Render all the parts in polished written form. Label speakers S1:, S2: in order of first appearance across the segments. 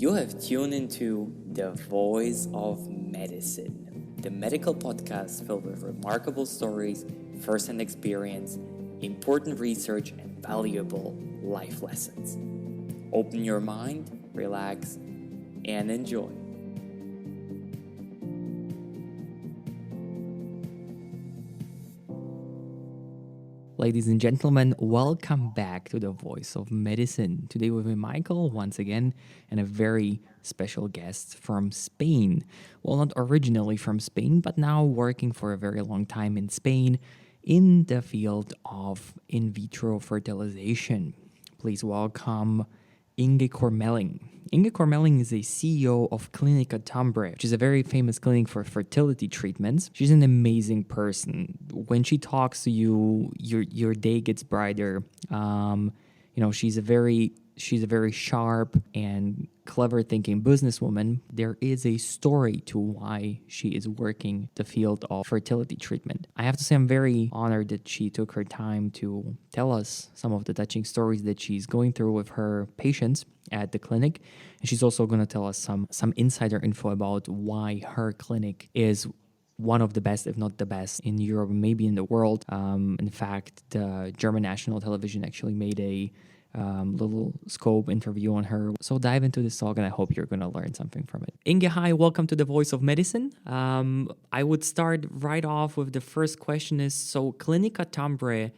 S1: You have tuned into The Voice of Medicine, the medical podcast filled with remarkable stories, first-hand experience, important research, and valuable life lessons. Open your mind, relax, and enjoy. Ladies and gentlemen, welcome back to The Voice of Medicine. Today with me, Michael, once again, and a very special guest from Spain. Well, not originally from Spain, but now working for a very long time in Spain in the field of in vitro fertilization. Please welcome Inge Kormelink. Inge Kormelink is a CEO of Clinica Tambre, which is a very famous clinic for fertility treatments. She's an amazing person. When she talks to you, your day gets brighter. She's a very sharp and clever thinking businesswoman. There is a story to why she is working the field of fertility treatment. I have to say I'm very honored that she took her time to tell us some of the touching stories that she's going through with her patients at the clinic. And she's also going to tell us some insider info about why her clinic is one of the best, if not the best, in Europe, maybe in the world. In fact, the German national television actually made a little scope interview on her. So dive into this talk and I hope you're going to learn something from it. Inge, hi, welcome to The Voice of Medicine. I would start right off with the first question is, so Clinica Tambre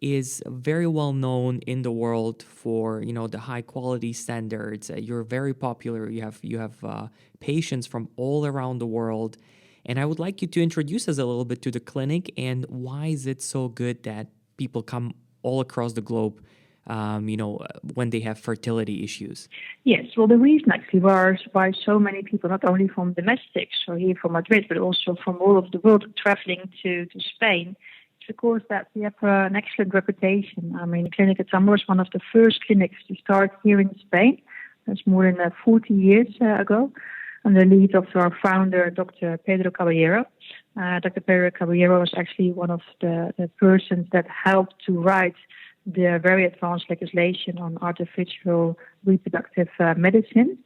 S1: is very well known in the world for, the high quality standards. You're very popular. You have patients from all around the world. And I would like you to introduce us a little bit to the clinic and why is it so good that people come all across the globe when they have fertility issues?
S2: Yes, well, the reason actually why so many people, not only from domestics, so here from Madrid, but also from all over the world, traveling to Spain, is because that we have an excellent reputation. I mean, Clinica Tambre was one of the first clinics to start here in Spain. That's more than 40 years ago, under the lead of our founder, Dr. Pedro Caballero. Dr. Pedro Caballero was actually one of the persons that helped to write the very advanced legislation on artificial reproductive medicine.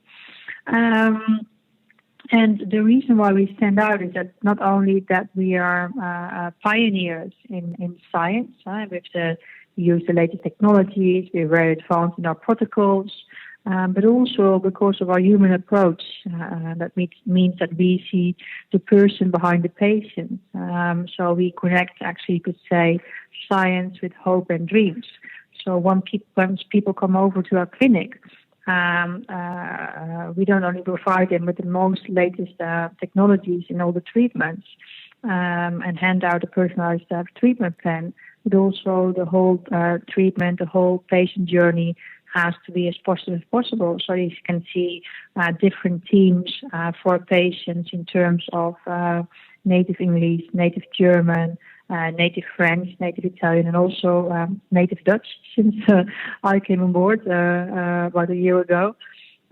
S2: And the reason why we stand out is that not only that we are pioneers in science, we use the latest technologies, we're very advanced in our protocols, but also because of our human approach. That means that we see the person behind the patient. So we connect, actually, you could say, science with hope and dreams. So once people come over to our clinic, we don't only provide them with the most latest technologies in all the treatments and hand out a personalized treatment plan, but also the whole treatment, the whole patient journey has to be as positive as possible. So you can see different teams for patients in terms of native English, native German, native French, native Italian, and also native Dutch, since I came on board about a year ago.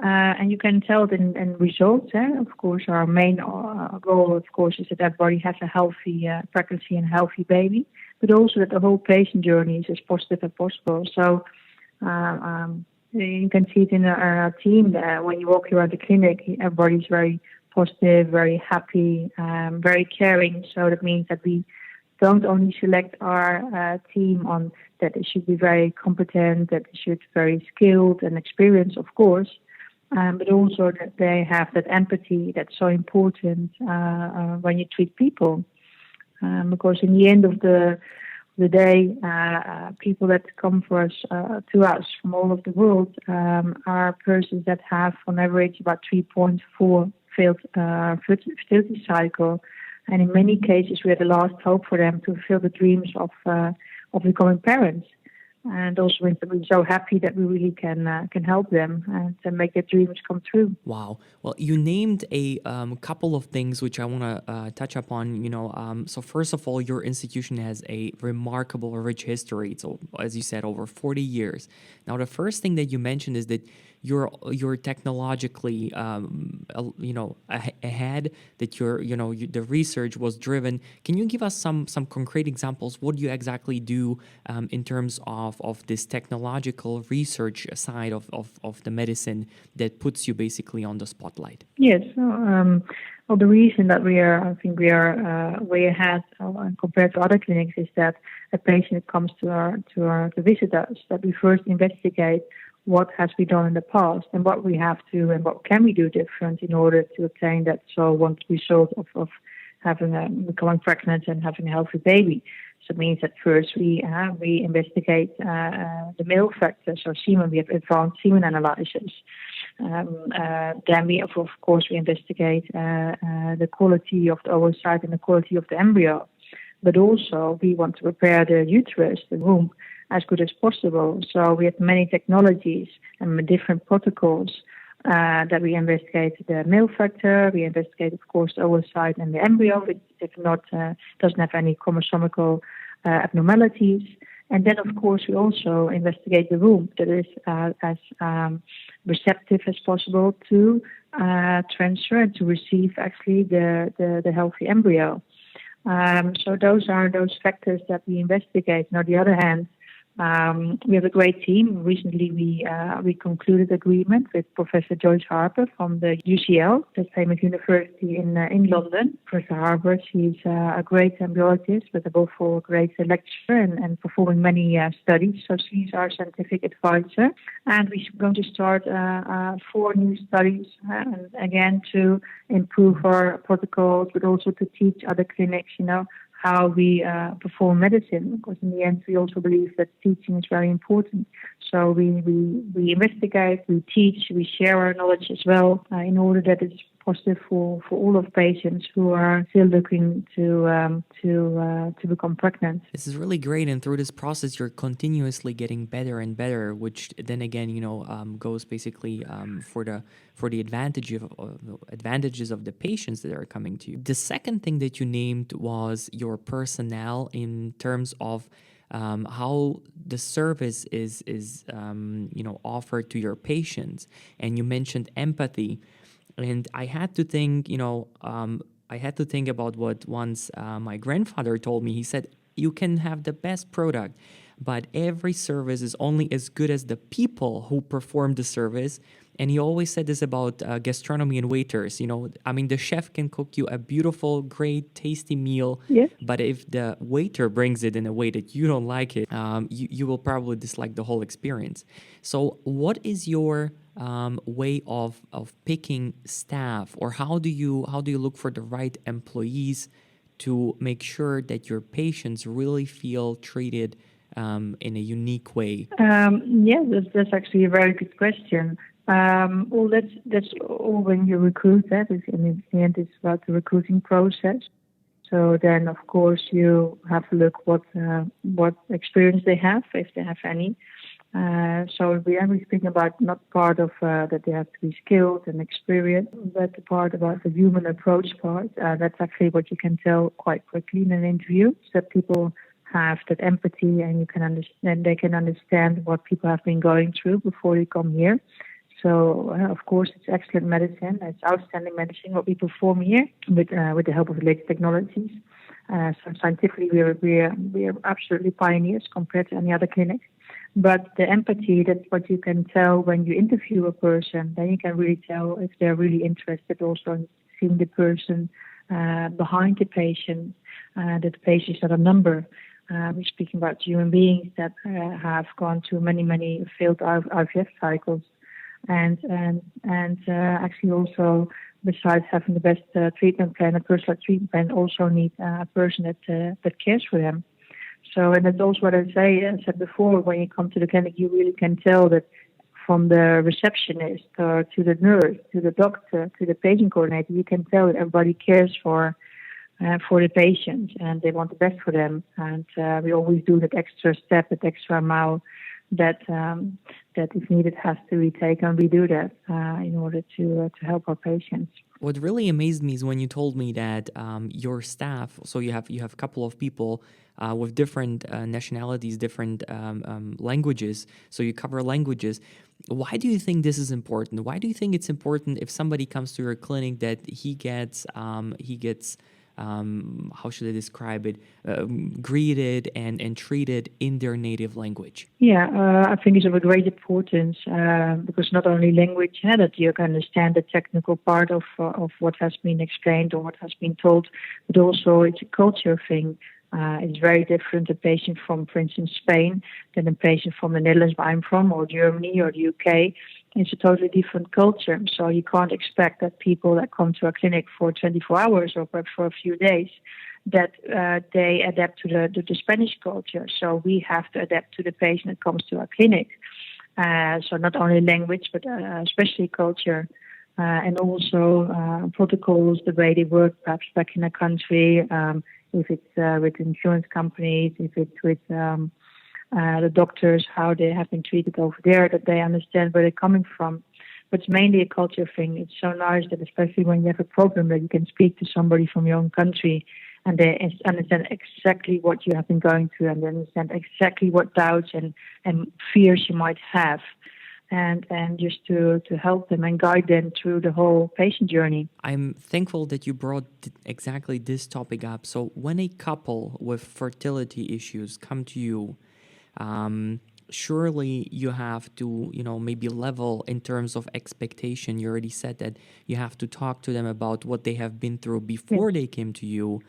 S2: And you can tell it in results. Of course, our main goal, of course, is that everybody has a healthy pregnancy and healthy baby, but also that the whole patient journey is as positive as possible. So you can see it in our team. When you walk around the clinic, everybody's very positive, very happy, very caring. So that means that we don't only select our team on that they should be very competent, that they should be very skilled and experienced, of course, but also that they have that empathy that's so important when you treat people. Because in the end of the day, people that come to us from all over the world are persons that have, on average, about 3.4 failed fertility cycle. And in many cases, we are the last hope for them to fulfill the dreams of becoming parents. And also, we're so happy that we really can help them and make their dreams come true.
S1: Wow. Well, you named a couple of things which I want to touch upon. So first of all, your institution has a remarkable, rich history. So as you said, over 40 years. Now, the first thing that you mentioned is that you're technologically ahead, that the research was driven. Can you give us some concrete examples? What do you exactly do in terms of of this technological research side of the medicine that puts you basically on the spotlight?
S2: Yes. Well, the reason that I think we are way ahead compared to other clinics is that a patient comes to visit us, that we first investigate what has been done in the past and what we have to and what can we do different in order to obtain that one result of becoming pregnant and having a healthy baby. So it means that first we investigate the male factors, so semen. We have advanced semen analysis. Then we, of course, we investigate the quality of the oocyte and the quality of the embryo. But also we want to prepare the uterus, the womb, as good as possible. So we have many technologies and different protocols that we investigate the male factor. We investigate, of course, the oocyte and the embryo, which if not doesn't have any chromosomical abnormalities. And then, of course, we also investigate the womb that is as receptive as possible to transfer and to receive actually the healthy embryo. So those are those factors that we investigate. And on the other hand, we have a great team. Recently, we concluded agreement with Professor Joyce Harper from the UCL, the famous university in London. Professor Harper, she's a great embryologist, but above all, a great lecturer and performing many studies. So she's our scientific advisor, and we're going to start 4 new studies, again to improve our protocols, but also to teach other clinics, how we perform medicine, because in the end we also believe that teaching is very important. So we investigate, we teach, we share our knowledge as well in order that it's positive for all of patients who are still looking to become pregnant.
S1: This is really great, and through this process, you're continuously getting better and better, which then again, goes basically for the advantages of the patients that are coming to you. The second thing that you named was your personnel in terms of how the service is offered to your patients, and you mentioned empathy. And I had to think, about what once my grandfather told me. He said, you can have the best product, but every service is only as good as the people who perform the service. And he always said this about gastronomy and waiters. The chef can cook you a beautiful, great, tasty meal.
S2: Yes.
S1: But if the waiter brings it in a way that you don't like it, you will probably dislike the whole experience. So what is your way of picking staff, or how do you look for the right employees to make sure that your patients really feel treated in a unique way?
S2: That's actually a very good question. Well, that's all when you recruit. That is, in the end, it's about the recruiting process. So then, of course, you have to look what experience they have, if they have any. So we are speaking about not part of that they have to be skilled and experienced, but the part about the human approach part. That's actually what you can tell quite quickly in an interview, so that people have that empathy and they can understand what people have been going through before they come here. So, of course, it's excellent medicine. It's outstanding medicine, what we perform here with the help of the latest technologies. So scientifically, we are absolutely pioneers compared to any other clinic. But the empathy, that's what you can tell when you interview a person. Then you can really tell if they're really interested also in seeing the person behind the patient, that the patient is not a number. We're speaking about human beings that have gone through many, many failed IVF cycles. And actually also, besides having the best treatment plan, a personalized treatment plan, also need a person that cares for them. So, and that's also what I said before, when you come to the clinic, you really can tell that from the receptionist to the nurse, to the doctor, to the patient coordinator, you can tell that everybody cares for the patient and they want the best for them. And we always do that extra step, that extra mile that if needed has to be taken. We do that in order to help our patients.
S1: What really amazed me is when you told me that your staff, so you have a couple of people with different nationalities, different languages, so you cover languages. Why do you think this is important? Why do you think it's important if somebody comes to your clinic that he gets how should I describe it, greeted and treated in their native language?
S2: Yeah, I think it's of a great importance because not only language, that you can understand the technical part of what has been explained or what has been told, but also it's a culture thing. It's very different a patient from, for instance, Spain than a patient from the Netherlands, where I'm from, or Germany or the UK. It's a totally different culture. So you can't expect that people that come to a clinic for 24 hours or perhaps for a few days, that they adapt to the Spanish culture. So we have to adapt to the patient that comes to our clinic. So not only language, but especially culture. And also protocols, the way they work perhaps back in the country, if it's with insurance companies, if it's with the doctors, how they have been treated over there, that they understand where they're coming from. But it's mainly a culture thing. It's so nice that especially when you have a problem that you can speak to somebody from your own country and they understand exactly what you have been going through and they understand exactly what doubts and fears you might have. And just to help them and guide them through the whole patient journey.
S1: I'm thankful that you brought exactly this topic up. So when a couple with fertility issues come to you, surely you have to, maybe level in terms of expectation. You already said that you have to talk to them about what they have been through before they came to you.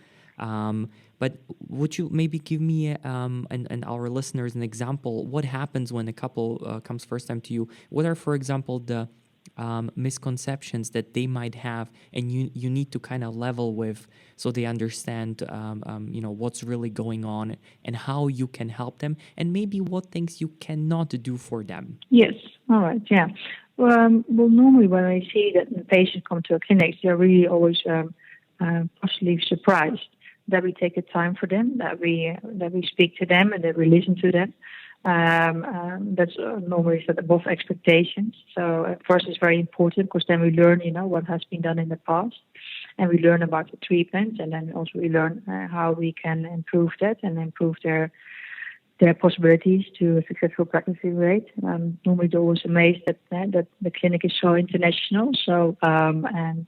S1: But would you maybe give me and our listeners an example? What happens when a couple comes first time to you? What are, for example, the misconceptions that they might have, and you need to kind of level with so they understand, what's really going on and how you can help them, and maybe what things you cannot do for them?
S2: Yes. All right. Yeah. Well, normally when I see that the patients come to a clinic, they're really always possibly surprised that we take the time for them, that we speak to them, and that we listen to them. That's normally set above expectations. So for us, it's very important because then we learn, what has been done in the past, and we learn about the treatment, and then also we learn how we can improve that and improve their possibilities to a successful pregnancy rate. Normally, they're always amazed that the clinic is so international, and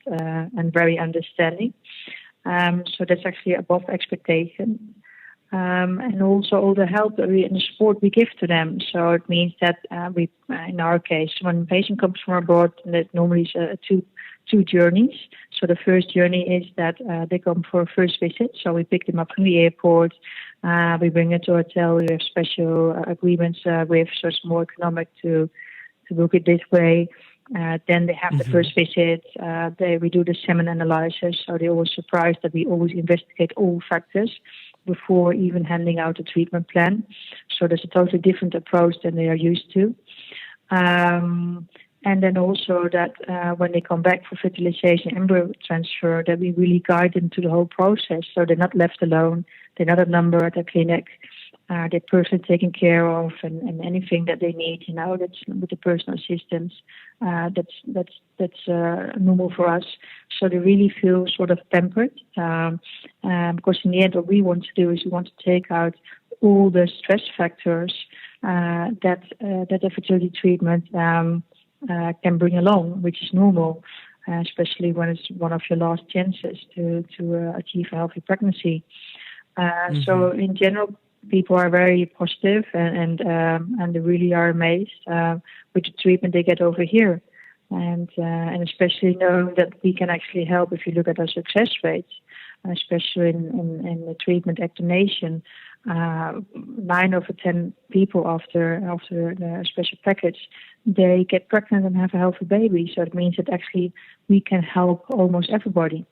S2: very understanding. So that's actually above expectation. And also all the help that and the support we give to them. So it means that we, in our case, when a patient comes from abroad, that normally is two journeys. So the first journey is that they come for a first visit. So we pick them up from the airport. We bring them to a hotel. We have special agreements with, so it's more economic to book it this way. Then they have the first visit. We do the semen analysis, so they're always surprised that we always investigate all factors before even handing out a treatment plan. So there's a totally different approach than they are used to. And then also that when they come back for fertilization, embryo transfer, that we really guide them through the whole process. So they're not left alone. They're not a number at a clinic. They're personally taken care of, and anything that they need, that's with the personal assistance. That's normal for us. So they really feel sort of pampered, because in the end, what we want to do is we want to take out all the stress factors that a fertility treatment can bring along, which is normal, especially when it's one of your last chances to achieve a healthy pregnancy. So in general, people are very positive and they really are amazed with the treatment they get over here, and especially knowing that we can actually help. If you look at our success rates, especially in the treatment after donation, 9 over 10 people after the special package, they get pregnant and have a healthy baby. So it means that actually we can help almost everybody.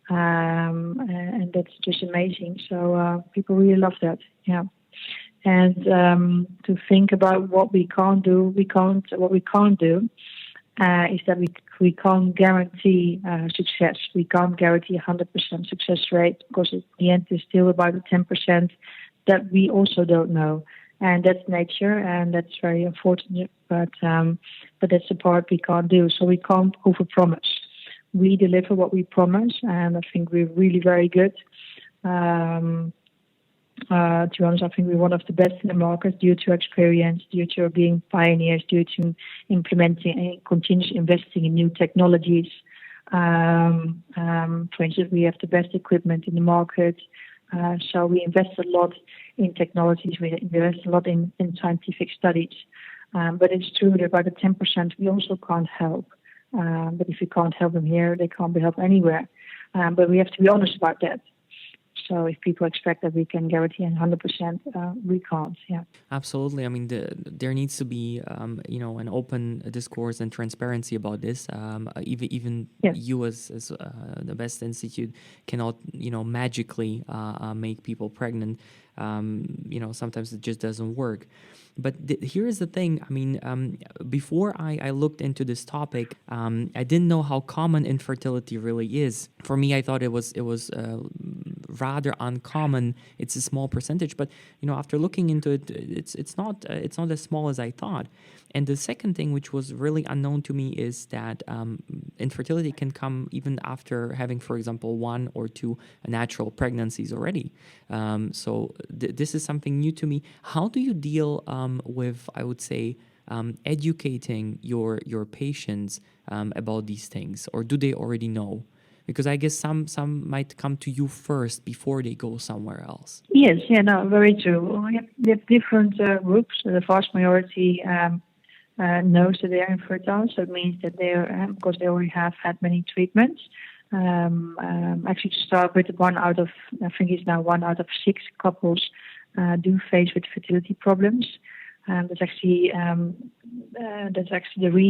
S2: And that's just amazing. So people really love that. Yeah. And to think about what we can't do, what we can't do is that we can't guarantee success. We can't guarantee 100% success rate, because in the end it's still about the 10% that we also don't know. And that's nature, and that's very unfortunate. But that's the part we can't do. So we can't overpromise. We deliver what we promise, and I think we're really very good. To be honest, I think we're one of the best in the market due to experience, due to being pioneers, due to implementing and continuous investing in new technologies. For instance, we have the best equipment in the market. So we invest a lot in technologies. We invest a lot in scientific studies. But it's true that about the 10% we also can't help. But if we can't help them here, they can't be helped anywhere. But we have to be honest about that. So if people expect that we can guarantee 100%, we can't. Yeah,
S1: absolutely. I mean, there needs to be, an open discourse and transparency about this. Even
S2: yes.
S1: you, as the best institute, cannot, magically make people pregnant. Sometimes it just doesn't work. But here is the thing. I mean, before I looked into this topic, I didn't know how common infertility really is. For me, I thought it was rather uncommon. It's a small percentage, but after looking into it, it's not as small as I thought. And the second thing, which was really unknown to me, is that infertility can come even after having, for example, 1 or 2 natural pregnancies already. So this is something new to me. How do you deal with, I would say, educating your patients about these things, or do they already know? Because I guess some might come to you first before they go somewhere else.
S2: Yes, no, very true. We have different groups. The vast majority knows that they are infertile, so it means that they are, because they already have had many treatments. Actually, to start with, I think it's now 1 out of 6 couples do face with fertility problems. That's actually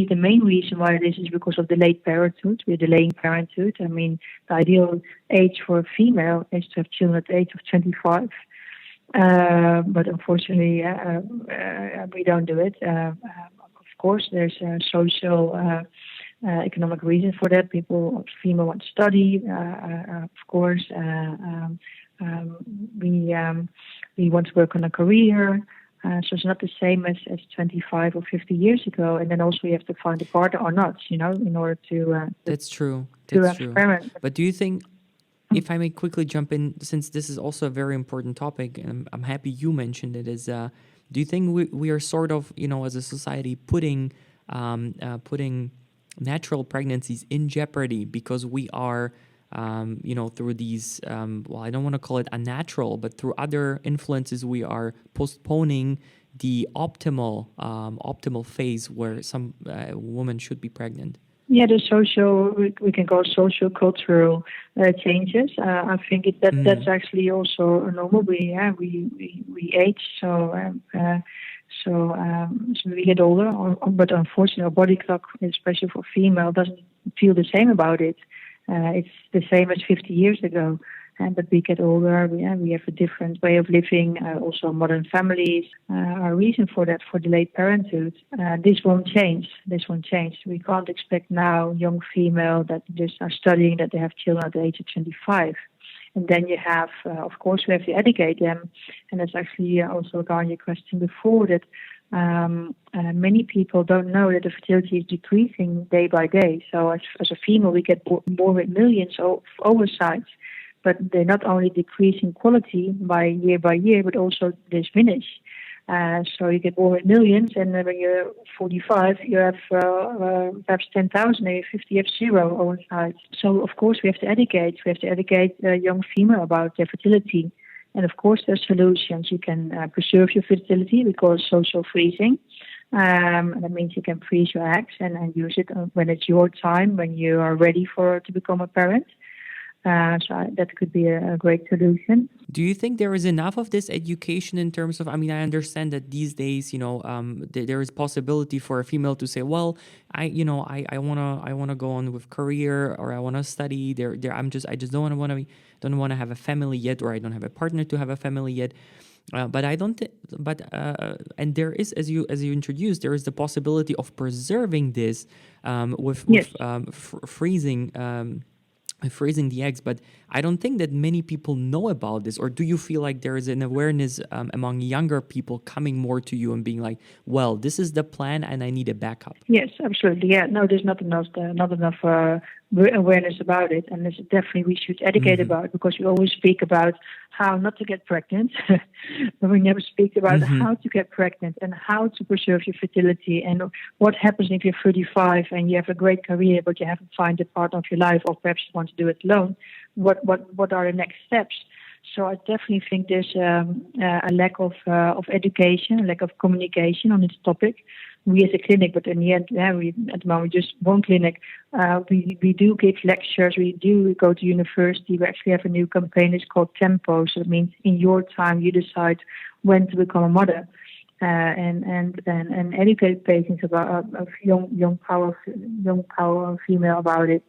S2: the main reason why this is because of delayed parenthood. We're delaying parenthood. I mean, the ideal age for a female is to have children at the age of 25. But unfortunately, we don't do it. Of course, there's a social, economic reason for that. Female want to study, of course. We want to work on a career. So it's not the same as 25 or 50 years ago. And then also we have to find a partner or not, in order to...
S1: That's true.
S2: That's true.
S1: But do you think, if I may quickly jump in, since this is also a very important topic, and I'm happy you mentioned it, is do you think we are sort of, as a society, putting natural pregnancies in jeopardy because we are... through these, I don't want to call it unnatural, but through other influences, we are postponing the optimal phase where some woman should be pregnant.
S2: Yeah, the we can call social cultural changes. I think that's actually also normal. We age, so we get older, but unfortunately, our body clock, especially for female, doesn't feel the same about it. It's the same as 50 years ago, but we get older. We have a different way of living. Also, modern families are a reason for that, for delayed parenthood. This won't change. We can't expect now young female that just are studying that they have children at the age of 25. And then you have, of course, we have to educate them. And that's actually also regarding your question before that. Many people don't know that the fertility is decreasing day by day. So as a female, we get born with millions of ovocytes, but they not only decrease in quality by year, but also diminish. So you get born with millions, and when you're 45, you have perhaps 10,000, maybe 50, you have 0 ovocytes. So of course we have to educate. We have to educate young female about their fertility. And of course, there's solutions. You can preserve your fertility. We call it social freezing. And that means you can freeze your eggs and use it when it's your time, when you are ready to become a parent. So that could be a great solution.
S1: Do you think there is enough of this education in terms of, I understand that these days, there is possibility for a female to say, well, I want to go on with career, or I want to study. I just don't want to have a family yet, or I don't have a partner to have a family yet. But I don't. And there is, as you introduced, there is the possibility of preserving this with freezing. freezing the eggs, but I don't think that many people know about this. Or do you feel like there is an awareness among younger people coming more to you and being like, well, this is the plan and I need a backup?
S2: Yes, absolutely. Yeah, no, there's not enough awareness about it, and there's definitely we should educate about it, because we always speak about how not to get pregnant, but we never speak about how to get pregnant and how to preserve your fertility, and what happens if you're 35 and you have a great career but you haven't found the partner of your life, or perhaps you want to do it alone. What are the next steps? So I definitely think there's a lack of education, a lack of communication on this topic. We as a clinic, but in the end, we at the moment just one clinic. We do give lectures. We do go to university. We actually have a new campaign. It's called Tempo. So it means in your time you decide when to become a mother, and educate patients about young power female about it.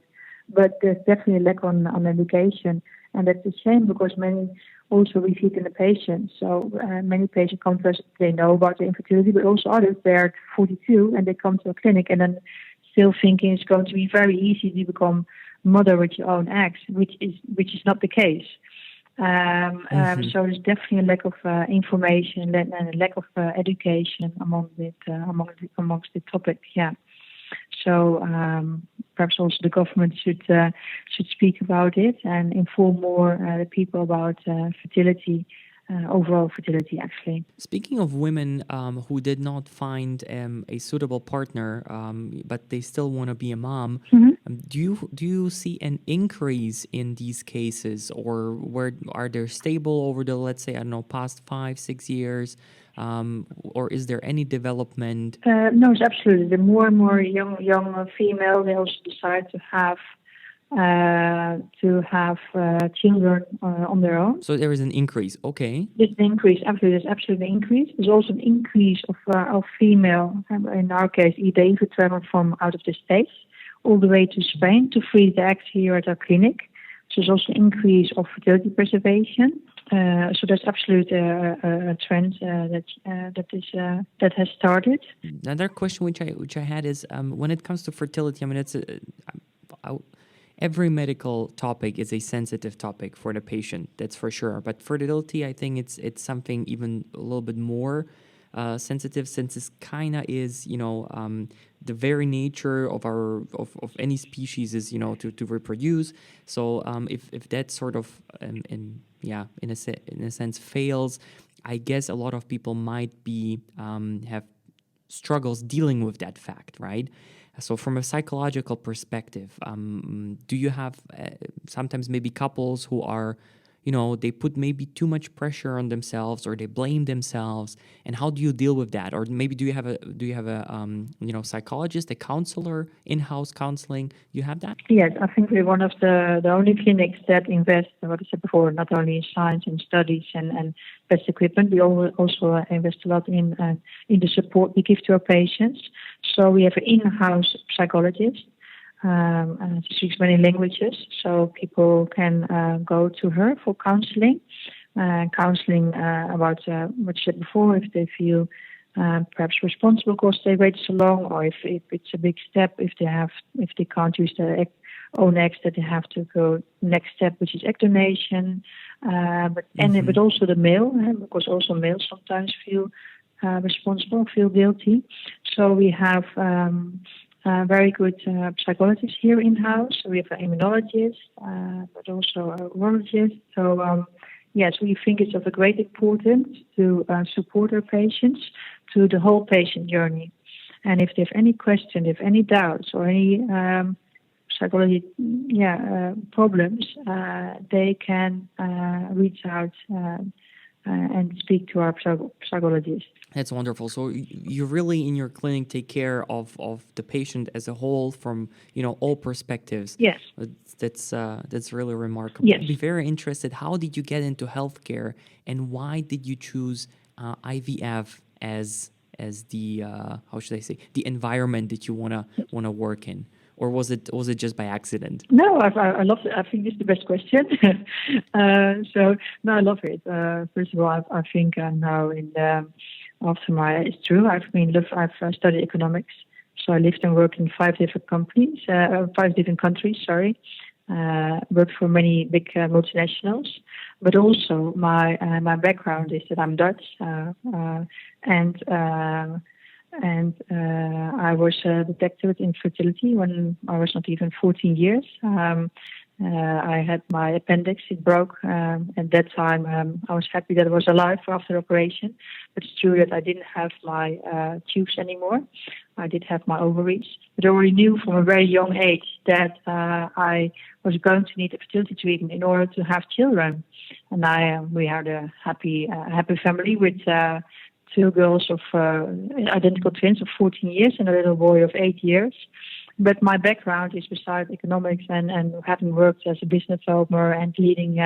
S2: But there's definitely a lack on education, and that's a shame, because many also receive in the patients. So many patients come to us, they know about the infertility, but also others, they're 42 and they come to a clinic and then still thinking it's going to be very easy to become mother with your own eggs, which is not the case. So there's definitely a lack of information and a lack of education amongst the topic. Yeah. So perhaps also the government should speak about it and inform more the people about fertility, overall fertility, actually.
S1: Speaking of women who did not find a suitable partner, but they still want to be a mom, do you see an increase in these cases, or where are they stable over the, let's say, I don't know, past 5-6 years? Or is there any development?
S2: No, it's absolutely. The more and more young female, they also decide to have children on their own.
S1: So there is an increase. Okay.
S2: There's an increase. Absolutely, there's absolutely an increase. There's also an increase of female. In our case, they even travel from out of the States all the way to Spain to freeze the eggs here at our clinic. So there's also an increase of fertility preservation. So that's absolutely a trend that has started.
S1: Another question which I had is when it comes to fertility. I mean, every medical topic is a sensitive topic for the patient. That's for sure. But fertility, I think it's something even a little bit more sensitive, since it kind of is, the very nature of any species is, to reproduce. So if that sort of in a sense fails, I guess a lot of people might be have struggles dealing with that fact, right? So from a psychological perspective, do you have sometimes maybe couples who are, they put maybe too much pressure on themselves, or they blame themselves, and how do you deal with that? Or maybe do you have a psychologist, a counselor, in-house counseling? You have that?
S2: Yes, I think we're one of the only clinics that invest, what I said before, not only in science and studies and best equipment. We also invest a lot in the support we give to our patients. So we have an in-house psychologist. She speaks many languages, so people can go to her for counseling. Counseling about what you said before, if they feel perhaps responsible because they wait so long, or if it's a big step, if they can't use their own eggs, that they have to go next step, which is egg donation. But also the male, because also males sometimes feel responsible, feel guilty. So we have very good psychologists here in-house. So we have an immunologist, but also a urologist. So yes, we think it's of a great importance to support our patients through the whole patient journey. And if they have any question, if any doubts or any psychology problems, they can reach out and speak to our psychologist.
S1: That's wonderful. So you really, in your clinic, take care of the patient as a whole from, all perspectives.
S2: Yes.
S1: That's really remarkable.
S2: Yes.
S1: I'd be very interested. How did you get into healthcare, and why did you choose IVF as the how should I say, the environment that you wanna work in? Or was it just by accident?
S2: No, I love it. I think this is the best question. I love it. First of all, I think I'm now it's true. I've studied economics, so I lived and worked in 5 different countries. Sorry, worked for many big multinationals, but also my background is that I'm Dutch, and I was detected with infertility when I was not even 14 years. I had my appendix, it broke. At that time, I was happy that I was alive after operation. But it's true that I didn't have my tubes anymore. I did have my ovaries. But I already knew from a very young age that I was going to need a fertility treatment in order to have children. And we had a happy family with two girls of identical twins of 14 years and a little boy of 8 years. But my background is besides economics and having worked as a business owner and leading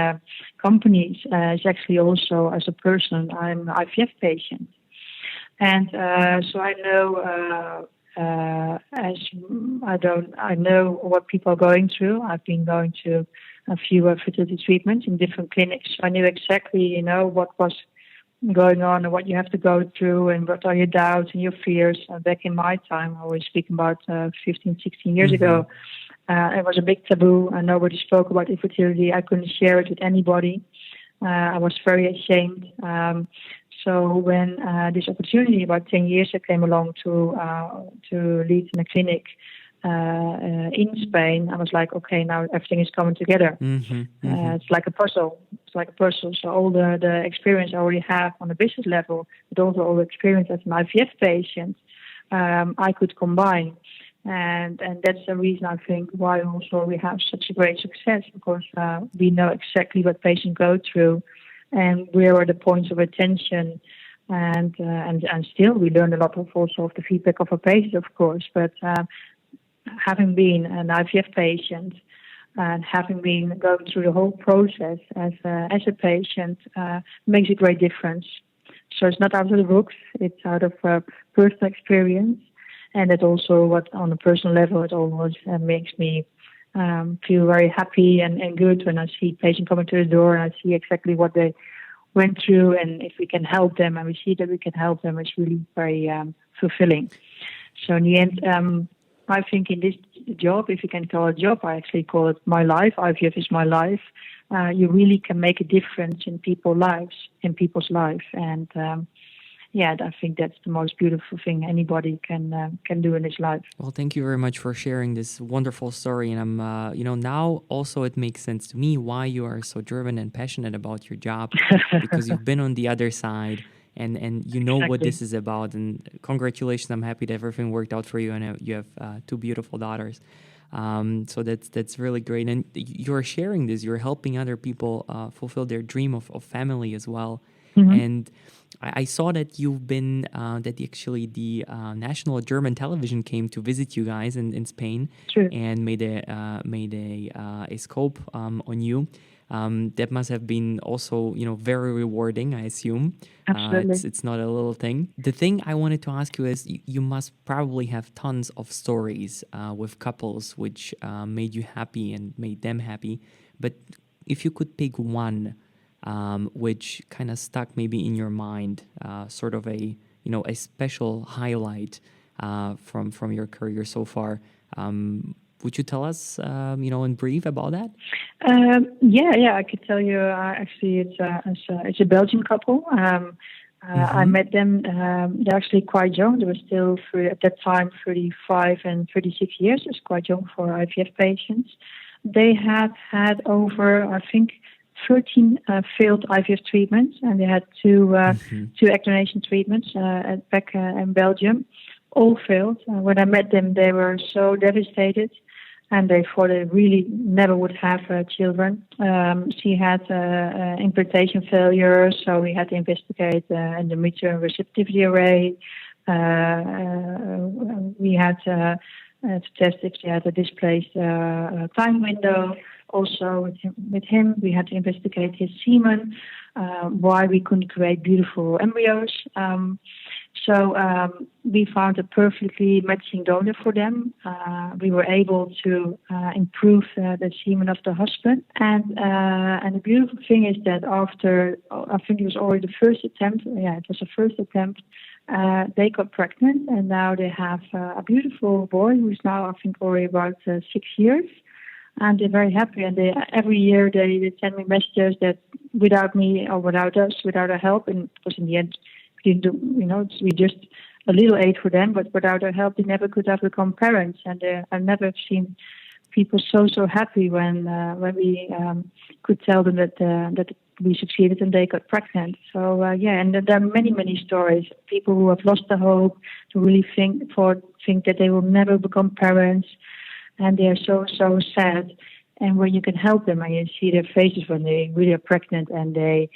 S2: companies, is actually also as a person. I'm an IVF patient. And so I know I know what people are going through. I've been going to a few fertility treatments in different clinics. So I knew exactly, what was going on and what you have to go through and what are your doubts and your fears. Back in my time, I was speaking about 15, 16 years ago, it was a big taboo and nobody spoke about infertility. I couldn't share it with anybody. I was very ashamed. So when this opportunity about 10 years ago came along to lead in a clinic in Spain, I was like, okay, now everything is coming together. It's like a puzzle. So all the experience I already have on a business level, but also all the experience as an IVF patient, I could combine. And that's the reason I think why also we have such a great success, because we know exactly what patients go through and where are the points of attention. And still we learn a lot of also of the feedback of our patients, of course. But having been an IVF patient and having been going through the whole process as a patient makes a great difference. So it's not out of the books; it's out of personal experience, and it also what on a personal level it always makes me feel very happy and good when I see patients coming to the door and I see exactly what they went through, and if we can help them and we see that we can help them, it's really very fulfilling. So in the end, I think in this job, if you can call it a job, I actually call it my life. IVF is my life. You really can make a difference in people's lives, and I think that's the most beautiful thing anybody can do in his life.
S1: Well, thank you very much for sharing this wonderful story, and I'm, now also it makes sense to me why you are so driven and passionate about your job, because you've been on the other side. And you know what this is about. And congratulations, I'm happy that everything worked out for you, and you have two beautiful daughters. So that's really great. And you're sharing this, you're helping other people fulfill their dream of family as well. And I saw that you've been, that actually the national German television came to visit you guys in Spain.
S2: True.
S1: And made a scope on you. That must have been also, very rewarding, I assume.
S2: Absolutely.
S1: It's not a little thing. The thing I wanted to ask you is, you must probably have tons of stories with couples which made you happy and made them happy. But if you could pick one which kind of stuck maybe in your mind, sort of a special highlight from your career so far, would you tell us, in brief about that?
S2: I could tell you. Actually, it's a Belgian couple. I met them. They're actually quite young. They were still at that time 35 and 36 years. It's quite young for IVF patients. They had over, I think, 13 failed IVF treatments, and they had two ectonation treatments back in Belgium. All failed. When I met them, they were so devastated, and they thought they really never would have children. She had implantation failure, so we had to investigate endometrial receptivity array. We had to test if she had a displaced time window. Also, with him, we had to investigate his semen, why we couldn't create beautiful embryos. So we found a perfectly matching donor for them. We were able to improve the semen of the husband. And the beautiful thing is that after, I think it was already the first attempt, it was the first attempt, they got pregnant, and now they have a beautiful boy who's now, I think, already about 6 years. and they're very happy. And every year they send me messages that without me or without us, without our help, and because in the end we didn't do, we just a little aid for them, but without our help, they never could have become parents. And I've never seen people so happy when we could tell them that we succeeded and they got pregnant. So and there are many stories. People who have lost the hope, who really think that they will never become parents, and they are so sad. And when you can help them and you see their faces when they really are pregnant and they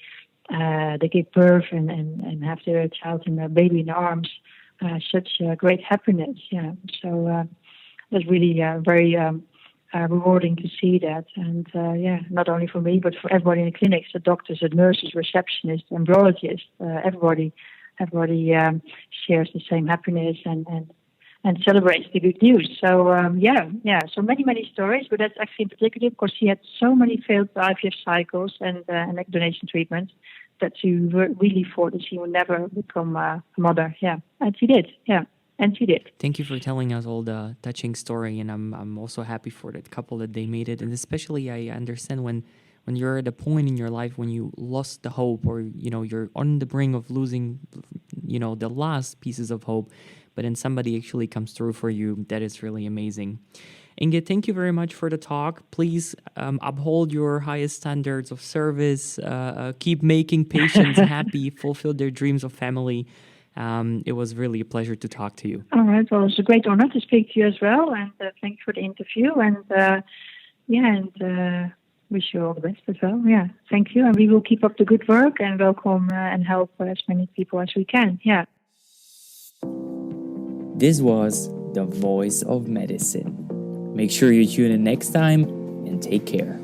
S2: give birth and have their child and their baby in their arms, such great happiness. Yeah, so that's really very rewarding to see that. And not only for me, but for everybody in the clinics, the doctors, the nurses, receptionists, embryologists, everybody shares the same happiness and celebrates the good news. So so many stories, but that's actually in particular because she had so many failed IVF cycles and egg donation treatments that she really thought that she would never become a mother. Yeah, and she did. Yeah. And she did.
S1: Thank you for telling us all the touching story, and I'm also happy for that couple that they made it. And especially I understand when you're at a point in your life when you lost the hope, or you're on the brink of losing the last pieces of hope, but then somebody actually comes through for you. That is really amazing. Inge, thank you very much for the talk. Please uphold your highest standards of service. Keep making patients happy, fulfill their dreams of family. It was really a pleasure to talk to you.
S2: All right. Well, it's a great honor to speak to you as well. And thank you for the interview. And wish you all the best as well. Yeah. Thank you. And we will keep up the good work and welcome and help as many people as we can. Yeah.
S1: This was The Voice of Medicine. Make sure you tune in next time and take care.